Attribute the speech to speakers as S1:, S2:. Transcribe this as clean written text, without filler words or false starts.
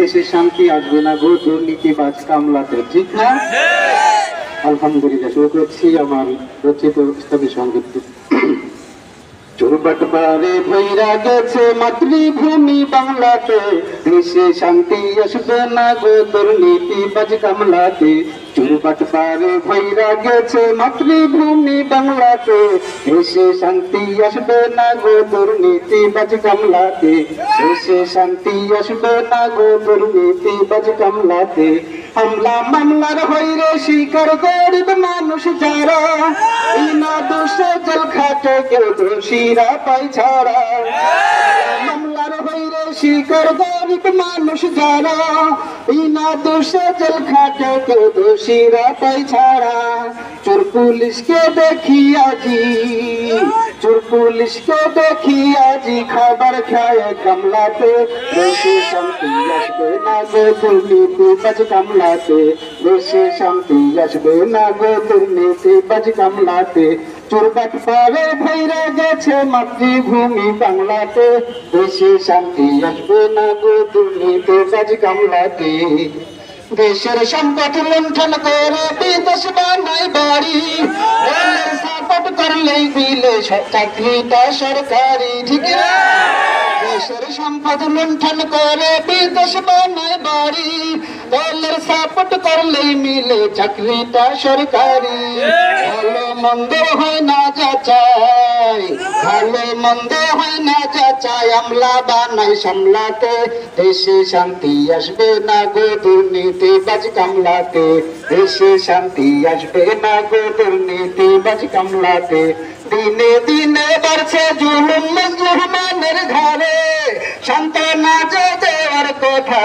S1: দেশে শান্তি আসবে না গো দুর্নীতিবাজ কামলাতে, ঠিক না? আলহামদুলিল্লাহ, শুরু করছি আমার রচিত ইসলামী সঙ্গীত। চোরবাটপাড়ে ভৈরা গেছে মাতৃভূমি বাংলাতে, দেশে শান্তি আসবে না গো দুর্নীতিবাজ কামলাতে। চোরবাটপাড়ে ভৈরা গেছে মাতৃভূমি বাংলাতে, দেশে শান্তি আসবে না গো দুর্নীতিবাজ কামলাতে। দেশে শান্তি আসবে না গো দুর্নীতিবাজ কামলাতে। হামলা মামলার হইরে শিকার গরিব মানুষ যারা, বিনা দোষে জেল খাটে কেউ দোষীরা পাই ছাড়া। মামলার হইরে শিকার গরিব মানুষ যারা, বিনা দোষে জেল খাটে কেউ দোষীরা পাই ছাড়া। চোর পুলিশকে দেখি আজি, চোর পুলিশকে দেখি আজি খাবার খায় কামলাতে। দেশে শান্তি আসবে না গো দুর্নীতিবাজ কামলাতে, দেশে শান্তি আসবে না গো দুর্নীতিবাজ কামলাতে। চোরবাটপাড়ে ভৈরা গেছে মাতৃভূমি বাংলাতে, দেশে শান্তি আসবে না গো দুর্নীতিবাজ কামলাতে। দেশের সম্পদ লুণ্ঠন করে বিদেশ বানাই বাড়ি, সাপোর্ট করলেই দিলে চাকরিটা সরকারি, ঠিক না? দেশের সম্পদ লুণ্ঠন করে বিদেশ বানাই বাড়ি, দলের সাপোর্ট করলেই মিলে চাকরিটা সরকারি। ভালো মন্দ হয় না যাচাই, ভালো মন্দ হয় না যাচাই, আমলা বানাই সামলাতে। দেশে শান্তি আসবে না গো দুর্নীতিবাজ কামলাতে, দেশে শান্তি আসবে না গো দুর্নীতিবাজ কামলাতে। দিনে দিনে বাড়ছে জুলুম মাজলুমের ঘরে, সান্ত্বনা যে দেওয়ার কথা